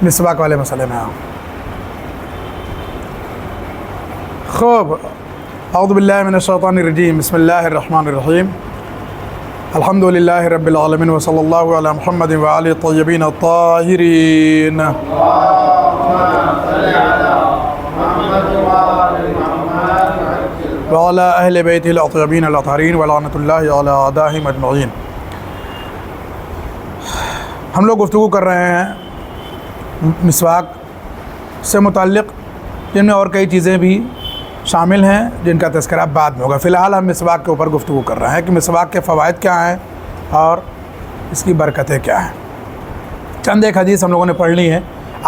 مسواک والے مسئلے میں خوب. اعوذ باللہ من الشیطان الرجیم. بسم اللہ الرحمن الرحیم. الحمد للہ رب العالمین وصلی اللہ علی محمد وآلہ الطیبین الطاہرین. وعلی اہل بیتہ الاطیبین الاطہرین ولعنۃ اللہ علی اعدائہم اجمعین. ہم لوگ گفتگو کر رہے ہیں مسواک سے متعلق، جن میں اور کئی چیزیں بھی شامل ہیں جن کا تذکرہ بعد میں ہوگا. فی الحال ہم مسواک کے اوپر گفتگو کر رہے ہیں کہ مسواک کے فوائد کیا ہیں اور اس کی برکتیں کیا ہیں. چند ایک حدیث ہم لوگوں نے پڑھ لی ہیں.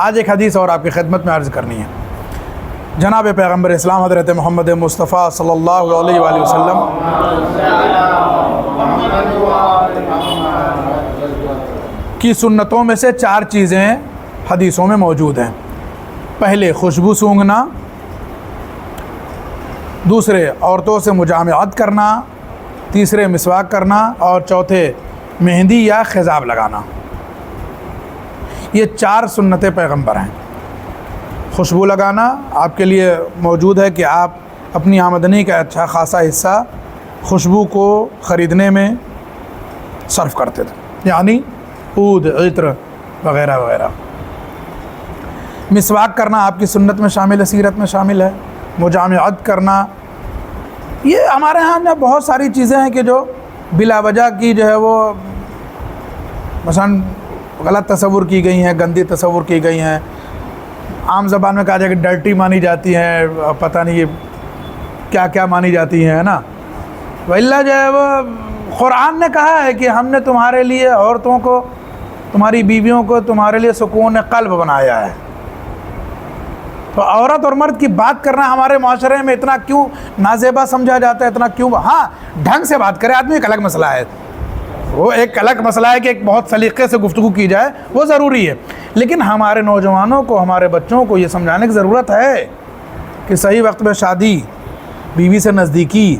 آج ایک حدیث اور آپ کی خدمت میں عرض کرنی ہے. جناب پیغمبر اسلام حضرت محمد مصطفیٰ صلی اللہ علیہ وآلہ وسلم کی سنتوں میں سے 4 چیزیں حدیثوں میں موجود ہیں. پہلے خوشبو سونگھنا، دوسرے عورتوں سے مجامعت کرنا، تیسرے مسواک کرنا اور چوتھے مہندی یا خضاب لگانا. یہ 4 سنت پیغمبر ہیں. خوشبو لگانا آپ کے لیے موجود ہے کہ آپ اپنی آمدنی کا اچھا خاصا حصہ خوشبو کو خریدنے میں صرف کرتے تھے، یعنی عود، عطر وغیرہ وغیرہ. مسواک کرنا آپ کی سنت میں شامل ہے، سیرت میں شامل ہے. مجامعت کرنا، یہ ہمارے ہاں بہت ساری چیزیں ہیں کہ جو بلا وجہ کی جو ہے وہ مثلا غلط تصور کی گئی ہیں، گندی تصور کی گئی ہیں. عام زبان میں کہا جائے کہ ڈرٹی مانی جاتی ہیں، پتہ نہیں یہ کیا کیا مانی جاتی ہیں، ہے نا. واللہ جو ہے وہ قرآن نے کہا ہے کہ ہم نے تمہارے لیے عورتوں کو، تمہاری بیویوں کو تمہارے لیے سکون قلب بنایا ہے. تو عورت اور مرد کی بات کرنا ہمارے معاشرے میں اتنا کیوں نازیبا سمجھا جاتا ہے، اتنا کیوں؟ ہاں ڈھنگ سے بات کرے آدمی، ایک الگ مسئلہ ہے. وہ ایک الگ مسئلہ ہے کہ ایک بہت سلیقے سے گفتگو کی جائے، وہ ضروری ہے. لیکن ہمارے نوجوانوں کو، ہمارے بچوں کو یہ سمجھانے کی ضرورت ہے کہ صحیح وقت میں شادی، بیوی سے نزدیکی،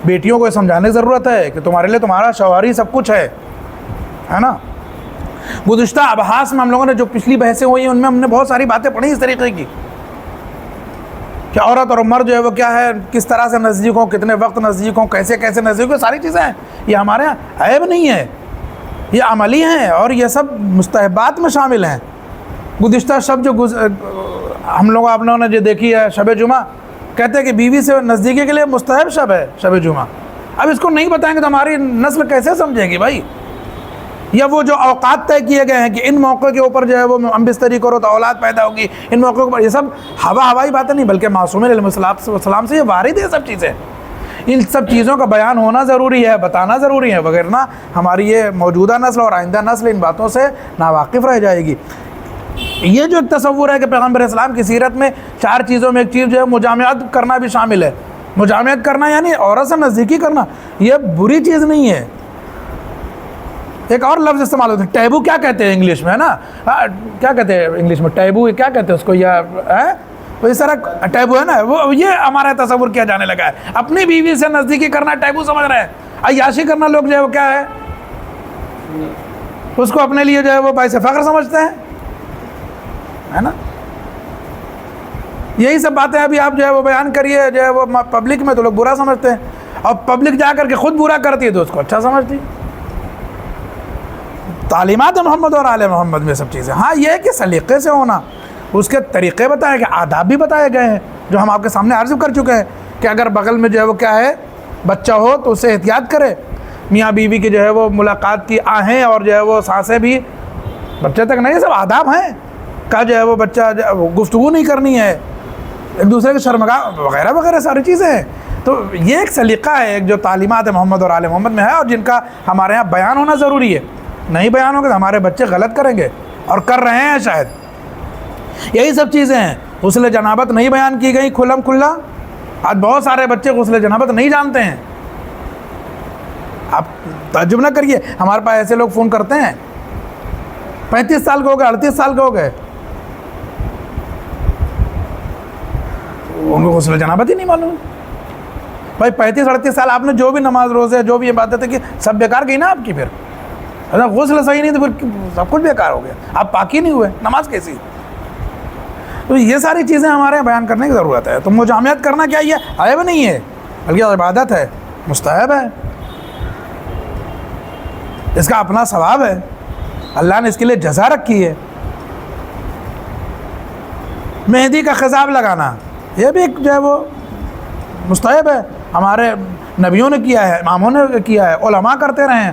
بیٹیوں کو یہ سمجھانے کی ضرورت ہے کہ تمہارے لیے تمہارا شوہر ہی سب کچھ ہے نا. گزشتہ ابحاث میں ہم لوگوں نے جو پچھلی بحثیں ہوئی ہیں ان میں ہم نے بہت ساری باتیں پڑھی اس طریقے کی کہ عورت اور مرد جو ہے وہ کیا ہے، کس طرح سے نزدیک ہوں، کتنے وقت نزدیک ہوں، کیسے کیسے نزدیک ہوں. ساری چیزیں ہیں. یہ ہمارے یہاں عیب نہیں ہے، یہ عملی ہیں اور یہ سب مستحبات میں شامل ہیں. گزشتہ شب جو ہم لوگ آپ لوگوں نے جو دیکھی ہے شب جمعہ، کہتے ہیں کہ بیوی سے نزدیکی کے لیے مستحب شب ہے شب جمعہ. اب اس کو نہیں بتائیں گے تو ہماری نسل کیسے سمجھے گی بھائی؟ یا وہ جو اوقات طے کیے گئے ہیں کہ ان موقع کے اوپر جو ہے وہ ہم بستری کرو تو اولاد پیدا ہوگی، ان موقعوں کے اوپر، یہ سب ہوائی باتیں نہیں بلکہ معصومین علیہ السلام سے یہ وارد ہے سب چیزیں. ان سب چیزوں کا بیان ہونا ضروری ہے، بتانا ضروری ہے، وغیرہ ہماری یہ موجودہ نسل اور آئندہ نسل ان باتوں سے ناواقف رہ جائے گی. یہ جو ایک تصور ہے کہ پیغمبر اسلام کی سیرت میں 4 چیزوں میں ایک چیز جو ہے مجامعت کرنا بھی شامل ہے. مجامعت کرنا یعنی عورت سے نزدیکی کرنا، یہ بری چیز نہیں ہے. ایک اور لفظ استعمال ہوتا ہے ٹیبو. کیا کہتے ہیں انگلش میں، ہے نا؟ کیا کہتے ہیں انگلش میں ٹیبو؟ کیا کہتے ہیں اس کو؟ یا اس طرح ٹیبو ہے نا، وہ یہ ہمارا تصور کیا جانے لگا ہے. اپنی بیوی سے نزدیکی کرنا ٹیبو سمجھ رہے ہیں. عیاشی کرنا لوگ جو ہے وہ کیا ہے، اس کو اپنے لیے جو ہے وہ باعث فخر سمجھتے ہیں، ہے نا. یہی سب باتیں ابھی آپ جو ہے وہ بیان کریے جو ہے وہ پبلک میں تو لوگ برا سمجھتے ہیں، اور پبلک جا کر کے خود برا کرتی ہے تو اس کو اچھا سمجھتی ہے. تعلیمات محمد اور آل محمد میں سب چیزیں. ہاں یہ ہے کہ سلیقے سے ہونا، اس کے طریقے بتائے گئے، آداب بھی بتائے گئے ہیں جو ہم آپ کے سامنے عرض کر چکے ہیں کہ اگر بغل میں جو ہے وہ کیا ہے بچہ ہو تو اسے احتیاط کرے. میاں بیوی کی جو ہے وہ ملاقات کی آہیں اور جو ہے وہ سانسیں بھی بچے تک نہیں، سب آداب ہیں کا جو ہے وہ بچہ گفتگو نہیں کرنی ہے، ایک دوسرے کے شرمگاہ وغیرہ وغیرہ ساری چیزیں ہیں. تو یہ ایک سلیقہ ہے ایک جو تعلیمات محمد اور آل محمد میں ہے اور جن کا ہمارے ہاں بیان ہونا ضروری ہے. نہیں بیان ہوگا تو ہمارے بچے غلط کریں گے اور کر رہے ہیں شاید. یہی سب چیزیں ہیں. غسل جنابت نہیں بیان کی گئی کھلم کھلا. آج بہت سارے بچے غسل جنابت نہیں جانتے ہیں. آپ تعجب نہ کریے، ہمارے پاس ایسے لوگ فون کرتے ہیں 35 سال کے ہو گئے، 38 سال کے ہو گئے، ان کو غسل جنابت ہی نہیں معلوم. بھائی 35-38 سال آپ نے جو بھی نماز روزے جو بھی عبادت ہے کہ سب بیکار گئی نا آپ کی. پھر اگر غسل صحیح نہیں تو پھر سب کچھ بیکار ہو گیا، آپ پاکی نہیں ہوئے، نماز کیسی؟ تو یہ ساری چیزیں ہمارے یہاں بیان کرنے کی ضرورت ہے۔ تو مجامعت کرنا کیا یہ عیب نہیں ہے، بلکہ عبادت ہے، مستحب ہے، اس کا اپنا ثواب ہے، اللہ نے اس کے لیے جزا رکھی ہے۔ مہندی کا خضاب لگانا یہ بھی ایک جو ہے وہ مستحب ہے، ہمارے نبیوں نے کیا ہے، اماموں نے کیا ہے، علماء کرتے رہے ہیں۔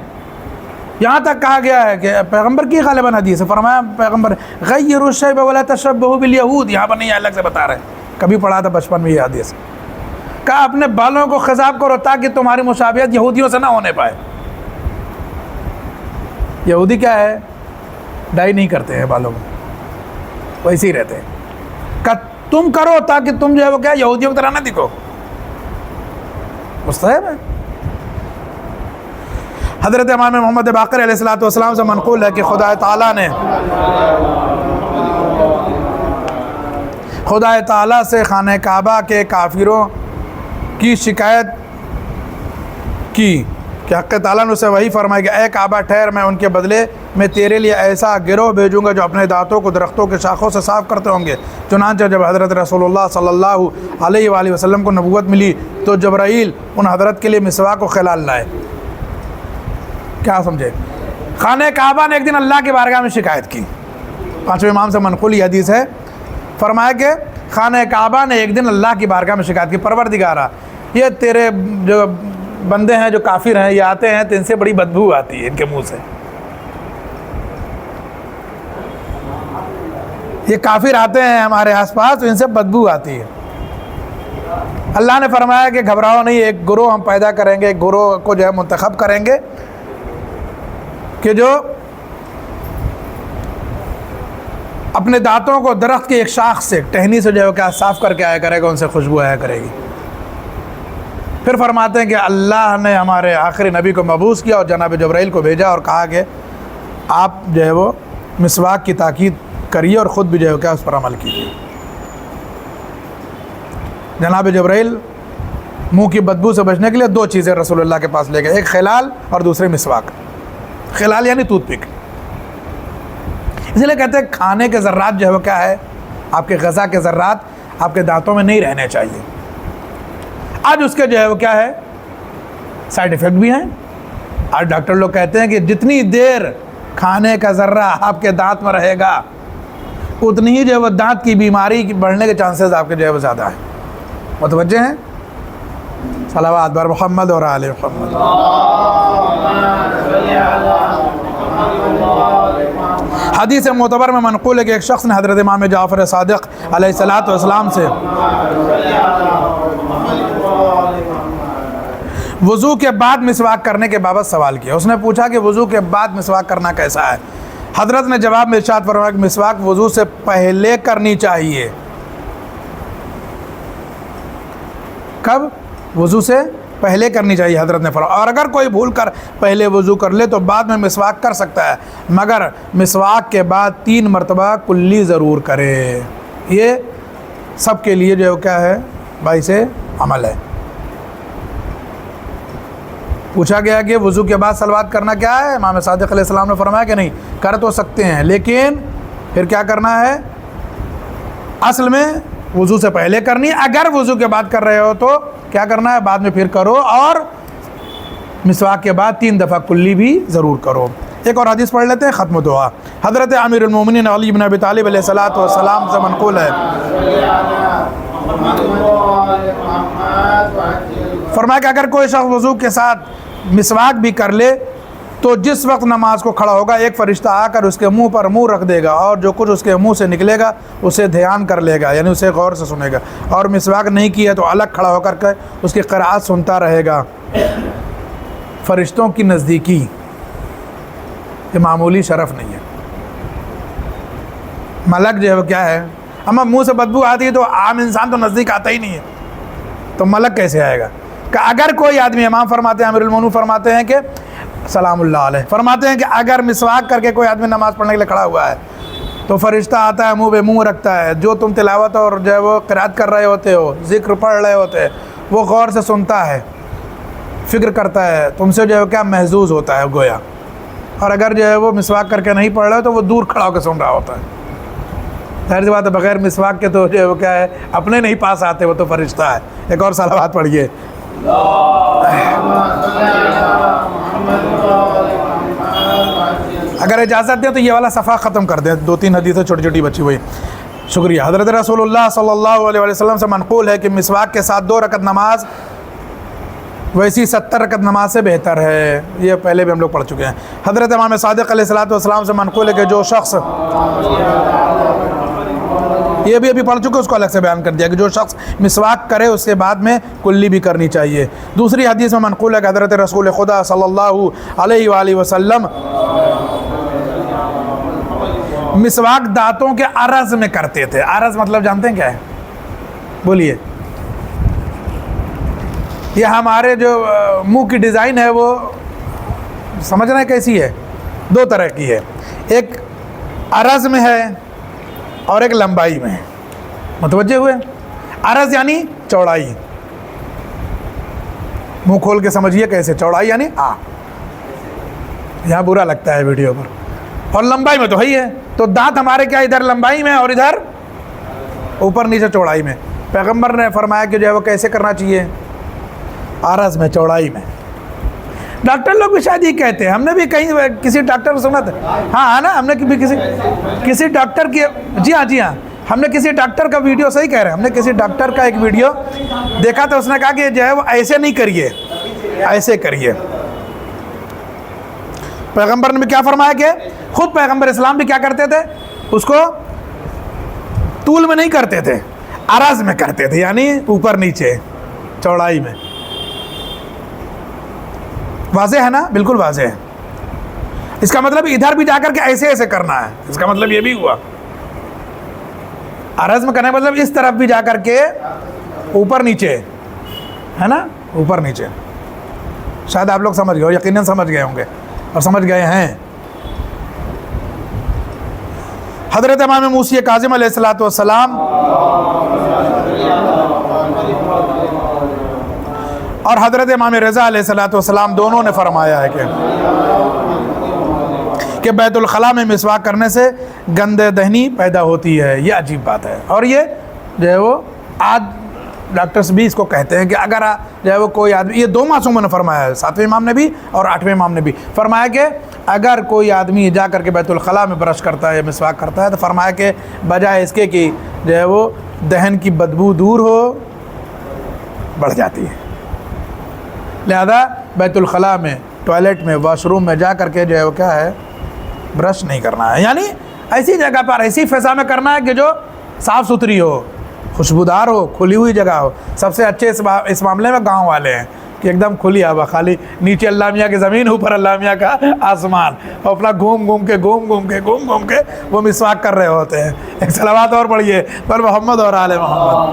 یہاں تک کہا گیا ہے کہ پیغمبر کی غالباً حدیث ہے، فرمایا پیغمبر غیروا الشیب ولا تشبہوا بالیہود، یہاں پر نہیں الگ سے بتا رہے، کبھی پڑھا تھا بچپن میں یہ حدیث، کہا اپنے بالوں کو خضاب کرو تاکہ تمہاری مشابہت یہودیوں سے نہ ہونے پائے۔ یہودی کیا ہے؟ ڈائی نہیں کرتے ہیں بالوں کو، ویسے ہی رہتے ہیں، کہ تم کرو تاکہ تم جو ہے وہ کیا یہودیوں کی طرح نہ دکھو، مستحب ہے۔ حضرت امام محمد باقر علیہ السلام سے منقول ہے کہ خدا تعالیٰ سے خانہ کعبہ کے کافروں کی شکایت کی کہ حق تعالیٰ نے اسے وہی فرمایا کہ اے کعبہ ٹھہر، میں ان کے بدلے میں تیرے لیے ایسا گروہ بھیجوں گا جو اپنے دانتوں کو درختوں کے شاخوں سے صاف کرتے ہوں گے۔ چنانچہ جب حضرت رسول اللہ صلی اللہ علیہ وآلہ وسلم کو نبوت ملی تو جبرائیل ان حضرت کے لیے مسواک و خلال لائے۔ کیا سمجھے؟ خانہ کعبہ نے ایک دن اللہ کی بارگاہ میں شکایت کی، پانچویں امام سے منقول یہ حدیث ہے، فرمایا کہ خانہ کعبہ نے ایک دن اللہ کی بارگاہ میں شکایت کی، پروردگارا یہ تیرے جو بندے ہیں جو کافر ہیں یہ آتے ہیں تو ان سے بڑی بدبو آتی ہے ان کے منہ سے، یہ کافر آتے ہیں ہمارے آس پاس تو ان سے بدبو آتی ہے۔ اللہ نے فرمایا کہ گھبراؤ نہیں، ایک گروہ ہم پیدا کریں گے، ایک گروہ کو جو ہے منتخب کریں گے کہ جو اپنے دانتوں کو درخت کے ایک شاخ سے ٹہنی سے جو ہے کیا صاف کر کے آیا کرے گا، ان سے خوشبو آیا کرے گی۔ پھر فرماتے ہیں کہ اللہ نے ہمارے آخری نبی کو مبعوث کیا اور جناب جبرائیل کو بھیجا اور کہا کہ آپ جو ہے وہ مسواک کی تاکید کریے اور خود بھی جو ہے کیا اس پر عمل کیجیے۔ جناب جبرائیل منہ کی بدبو سے بچنے کے لیے دو چیزیں رسول اللہ کے پاس لے گئے، ایک خلال اور دوسرے مسواک۔ خلال یعنی ٹوتھ پک، اس لیے کہتے ہیں کھانے کے ذرات جو ہے وہ کیا ہے، آپ کے غذا کے ذرات آپ کے دانتوں میں نہیں رہنے چاہیے۔ آج اس کے جو ہے وہ کیا ہے سائیڈ ایفیکٹ بھی ہیں۔ آج ڈاکٹر لوگ کہتے ہیں کہ جتنی دیر کھانے کا ذرہ آپ کے دانت میں رہے گا اتنی ہی جو ہے وہ دانت کی بیماری بڑھنے کے چانسز آپ کے جو ہے وہ زیادہ ہیں۔ متوجہ ہیں؟ صلوات بر محمد اور آل محمد۔ حدیث معتبر میں منقول ہے کہ ایک شخص نے حضرت امام جعفر صادق علیہ السلام سے وضو کے بعد مسواک کرنے کے بابت سوال کیا۔ اس نے پوچھا کہ وضو کے بعد مسواک کرنا کیسا ہے؟ حضرت نے جواب میں ارشاد فرمایا کہ مسواک وضو سے پہلے کرنی چاہیے۔ کب؟ وضو سے پہلے کرنی چاہیے حضرت نے فرمایا، اور اگر کوئی بھول کر پہلے وضو کر لے تو بعد میں مسواک کر سکتا ہے، مگر مسواک کے بعد 3 مرتبہ کلی ضرور کرے۔ یہ سب کے لیے جو کیا ہے باعث عمل ہے۔ پوچھا گیا کہ وضو کے بعد صلوات کرنا کیا ہے؟ امام صادق علیہ السلام نے فرمایا کہ نہیں، کر تو سکتے ہیں لیکن پھر کیا کرنا ہے؟ اصل میں وضو سے پہلے کرنی ہے، اگر وضو کے بعد کر رہے ہو تو کیا کرنا ہے؟ بعد میں پھر کرو، اور مسواک کے بعد 3 دفعہ کلی بھی ضرور کرو۔ ایک اور حدیث پڑھ لیتے ہیں، ختم دعا۔ حضرت امیر المومنین علی بن ابی طالب علیہ السلام سے منقول ہے، فرمایا کہ اگر کوئی شخص وضو کے ساتھ مسواک بھی کر لے تو جس وقت نماز کو کھڑا ہوگا ایک فرشتہ آ کر اس کے منہ پر منہ رکھ دے گا اور جو کچھ اس کے منہ سے نکلے گا اسے دھیان کر لے گا، یعنی اسے غور سے سنے گا، اور مسواک نہیں کی ہے تو الگ کھڑا ہو کر کے اس کی قرأت سنتا رہے گا۔ فرشتوں کی نزدیکی یہ معمولی شرف نہیں ہے۔ ملک جو ہے وہ کیا ہے، اما منہ سے بدبو آتی ہے تو عام انسان تو نزدیک آتا ہی نہیں ہے، تو ملک کیسے آئے گا؟ کہ اگر کوئی آدمی، امام فرماتے ہیں، امیر المومنین فرماتے ہیں کہ سلام اللہ علیہ فرماتے ہیں کہ اگر مسواک کر کے کوئی آدمی نماز پڑھنے کے لیے کھڑا ہوا ہے تو فرشتہ آتا ہے، منہ پہ منہ رکھتا ہے، جو تم تلاوت اور جو ہے وہ قرأت کر رہے ہوتے ہو، ذکر پڑھ رہے ہوتے ہیں، وہ غور سے سنتا ہے، فکر کرتا ہے، تم سے جو ہے کیا محظوظ ہوتا ہے گویا۔ اور اگر جو ہے وہ مسواک کر کے نہیں پڑھ رہا ہے تو وہ دور کھڑا ہو کے سن رہا ہوتا ہے. ظاہر سی بات ہے بغیر مسواک کے تو جو ہے وہ کیا ہے اپنے نہیں پاس آتے, وہ تو فرشتہ ہے. ایک اور صلوات پڑھیے. اگر اجازت دیں تو یہ والا صفحہ ختم کر دیں, 2-3 حدیثیں چھوٹی چھوٹی بچی ہوئی. شکریہ. حضرت رسول اللہ صلی اللہ علیہ وسلم سے منقول ہے کہ مسواک کے ساتھ 2 رکعت نماز ویسی 70 رکعت نماز سے بہتر ہے. یہ پہلے بھی ہم لوگ پڑھ چکے ہیں. حضرت امام صادق علیہ الصلوۃ والسلام سے منقول ہے کہ جو شخص, یہ بھی ابھی پڑھ چکے, اس کو الگ سے بیان کر دیا کہ جو شخص مسواک کرے اس کے بعد میں کلی بھی کرنی چاہیے. دوسری حدیث میں منقول ہے کہ حضرت رسول خدا صلی اللہ علیہ وآلہ وسلم مسواک دانتوں کے عرض میں کرتے تھے. عرض مطلب جانتے ہیں کیا ہے؟ بولیے. یہ ہمارے جو منہ کی ڈیزائن ہے وہ سمجھنا ہے کیسی ہے؟ 2 طرح کی ہے. ایک عرض میں ہے اور ایک لمبائی میں ہے. متوجہ ہوئے؟ عرض یعنی چوڑائی, منہ کھول کے سمجھیے کیسے. چوڑائی یعنی یہاں برا لگتا ہے ویڈیو پر. اور لمبائی میں تو ہے ہی ہے. تو دانت ہمارے کیا ادھر لمبائی میں اور ادھر اوپر نیچے چوڑائی میں. پیغمبر نے فرمایا کہ جو ہے وہ کیسے کرنا چاہیے؟ عرض میں, چوڑائی میں. ڈاکٹر لوگ بھی شاید یہ کہتے ہیں, ہم نے بھی کہیں کسی ڈاکٹر کو سنا تھا, ہاں نا, ہم نے بھی کسی ڈاکٹر کی, جی ہاں, ہم نے کسی ڈاکٹر کا ویڈیو, صحیح کہہ رہے ہیں, ہم نے کسی ڈاکٹر کا ایک ویڈیو دیکھا تھا. اس نے کہا کہ جو ہے وہ ایسے نہیں کریے, ایسے کریے. پیغمبر نے بھی کیا فرمایا کہ خود پیغمبر اسلام بھی کیا کرتے تھے, اس کو طول میں نہیں کرتے تھے, عرض میں کرتے تھے, یعنی اوپر نیچے چوڑائی میں. واضح ہے نا؟ بالکل واضح ہے. اس کا مطلب ادھر بھی جا کر کے ایسے ایسے کرنا ہے. اس کا مطلب یہ بھی ہوا. عرض میں کرنے کا مطلب اس طرف بھی جا کر کے اوپر نیچے, ہے نا, اوپر نیچے. شاید آپ لوگ سمجھ گئے ہو, یقیناً سمجھ گئے ہوں گے اور سمجھ گئے ہیں. حضرت امام موسی کاظم علیہ الصلوۃ والسلام اور حضرت امام رضا علیہ الصلوۃ والسلام دونوں نے فرمایا ہے کہ بیت الخلاء میں مسواک کرنے سے گندے دہنی پیدا ہوتی ہے. یہ عجیب بات ہے. اور یہ جو ہے وہ آج ڈاکٹرز بھی اس کو کہتے ہیں کہ اگر جو ہے وہ کوئی آدمی, یہ 2 معصوموں نے فرمایا ہے, 7ویں امام نے بھی اور 8ویں امام نے بھی فرمایا کہ اگر کوئی آدمی جا کر کے بیت الخلاء میں برش کرتا ہے یا مسواک کرتا ہے تو فرمایا کہ بجائے اس کے کہ جو ہے وہ دہن کی بدبو دور ہو, بڑھ جاتی ہے. لہذا بیت الخلاء میں, ٹوائلٹ میں, واش روم میں جا کر کے جو ہے وہ کیا ہے, برش نہیں کرنا ہے. یعنی ایسی جگہ پر, ایسی فضا میں کرنا ہے کہ جو صاف ستھری ہو, خوشبودار ہو, کھلی ہوئی جگہ ہو. سب سے اچھے اس معاملے میں گاؤں والے ہیں کہ ایک دم کھلی ہوا, خالی نیچے اللہ میاں کی زمین, اوپر اللہ میاں کا آسمان, اور اپنا گھوم گھوم کے وہ مسواک کر رہے ہوتے ہیں. ایک صلوات اور پڑھیے پر محمد اور آل محمد.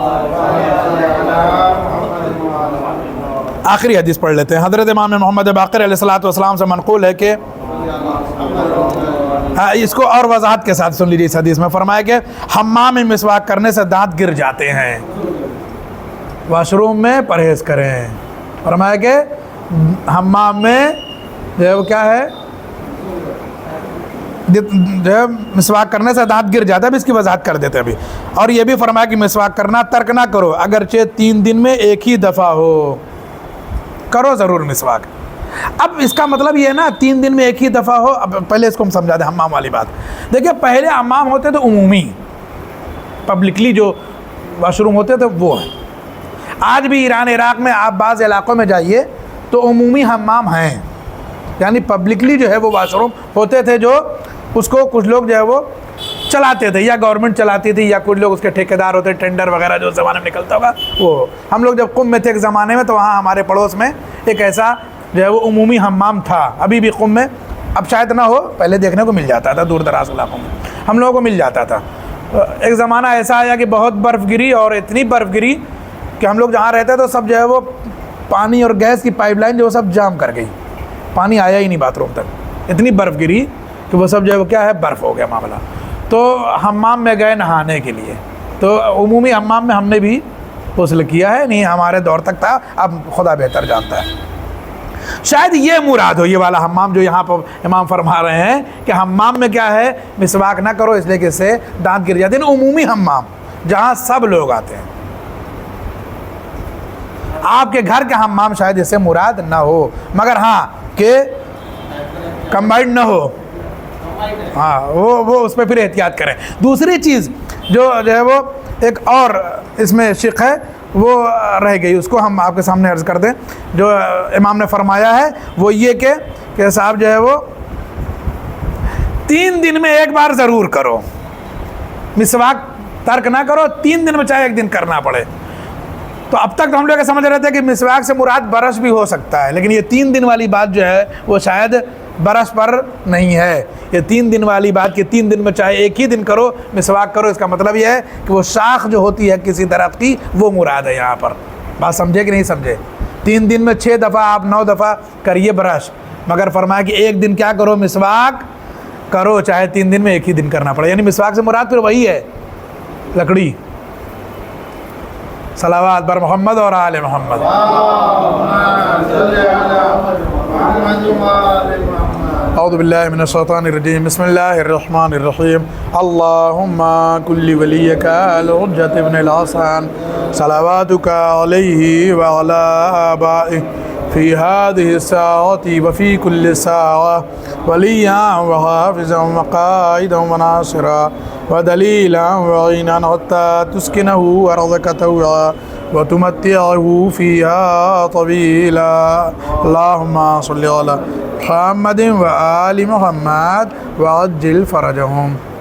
آخری حدیث پڑھ لیتے ہیں. حضرت امام محمد باقر علیہ الصلوۃ والسلام سے منقول ہے کہ اس کو اور وضاحت کے ساتھ سن لیجیے. اس حدیث میں فرمایا کہ حمام میں مسواک کرنے سے دانت گر جاتے ہیں, واش روم میں پرہیز کریں. فرمایا کہ حمام میں جو ہے وہ کیا ہے, جو ہے مسواک کرنے سے دانت گر جاتا ہے. اب اس کی وضاحت کر دیتے ابھی. اور یہ بھی فرمایا کہ مسواک کرنا ترک نہ کرو, اگرچہ 3 دن میں ایک ہی دفعہ ہو, کرو ضرور مسواک. اب اس کا مطلب یہ ہے نا 3 دن میں ایک ہی دفعہ ہو. اب پہلے اس کو ہم سمجھا دیں حمام والی بات. دیکھیں پہلے حمام ہوتے تھے عمومی, پبلکلی جو واش روم ہوتے تھے وہ ہیں. آج بھی ایران عراق میں آپ بعض علاقوں میں جائیے تو عمومی حمام ہیں, یعنی پبلکلی جو ہے وہ واش روم ہوتے تھے, جو اس کو کچھ لوگ جو ہے وہ چلاتے تھے, یا گورنمنٹ چلاتی تھی, یا کچھ لوگ اس کے ٹھیکیدار ہوتے, ٹینڈر وغیرہ جو زمانے میں نکلتا ہوگا وہ. ہم لوگ جب قم میں تھے ایک زمانے میں, تو وہاں ہمارے پڑوس میں ایک ایسا جو ہے وہ عمومی حمام تھا. ابھی بھی قم میں, اب شاید نہ ہو, پہلے دیکھنے کو مل جاتا تھا, دور دراز علاقوں میں ہم لوگوں کو مل جاتا تھا. ایک زمانہ ایسا آیا کہ بہت برف گری, اور اتنی برف گری کہ ہم لوگ جہاں رہتے تو سب جو ہے وہ پانی اور گیس کی پائپ لائن جو سب جام کر گئی, پانی آیا ہی نہیں باتھ روم تک. اتنی برف گری کہ وہ سب جو ہے وہ کیا ہے, برف ہو گیا معاملہ. تو حمام میں گئے نہانے کے لیے, تو عمومی حمام میں ہم نے بھی غسل کیا ہے. نہیں ہمارے دور تک تھا, اب خدا بہتر جانتا ہے. شاید یہ مراد ہو، یہ والا حمام جو یہاں پر امام فرما رہے ہیں کہ حمام میں کیا ہے، مسواک نہ کرو اس لیے کہ اس سے دانت گر جاتے ہیں، عمومی حمام جہاں سب لوگ آتے ہیں۔ آپ کے گھر کا حمام شاید اس سے مراد نہ ہو، مگر ہاں کہ کمبائنڈ نہ ہو، ہاں وہ اس پہ پھر احتیاط کریں۔ دوسری چیز جو ہے وہ ایک اور اس میں شق ہے وہ رہ گئی، اس کو ہم آپ کے سامنے عرض کر دیں۔ جو امام نے فرمایا ہے وہ یہ کہ صاحب جو ہے وہ 3 دن میں ایک بار ضرور کرو، مسواک ترک نہ کرو، 3 دن میں چاہے 1 دن کرنا پڑے۔ تو اب تک تو ہم لوگ یہ سمجھ رہے تھے کہ مسواک سے مراد برش بھی ہو سکتا ہے، لیکن یہ 3 دن والی بات جو ہے وہ شاید برش پر نہیں ہے۔ یہ 3 دن والی بات کہ 3 دن میں چاہے 1 ہی دن کرو مسواک کرو، اس کا مطلب یہ ہے کہ وہ شاخ جو ہوتی ہے کسی درخت کی وہ مراد ہے یہاں پر۔ بات سمجھے کہ نہیں سمجھے؟ 3 دن میں 6 دفعہ آپ 9 دفعہ کریے برش، مگر فرمایا کہ 1 دن کیا کرو، مسواک کرو، چاہے 3 دن میں 1 ہی دن کرنا پڑے۔ یعنی مسواک سے مراد پھر وہی ہے، لکڑی۔ صلوات بر محمد اور آل محمد۔ اعوذ باللہ من الشیطان الرجیم، بسم اللہ الرحمن الرحیم۔ اللہم کل ولیک الحجۃ ابن الحسن صلواتک علیہ وعلی آبائہ فی هذه الساعة وفي كل ساعة وليا وحافظا وقائدا وناصرا ودليلا وعينا حتى تسكنه أرضك طوعا وتمتعه فيها طويلا اللهم صل على محمد وآل محمد وعجل فرجهم۔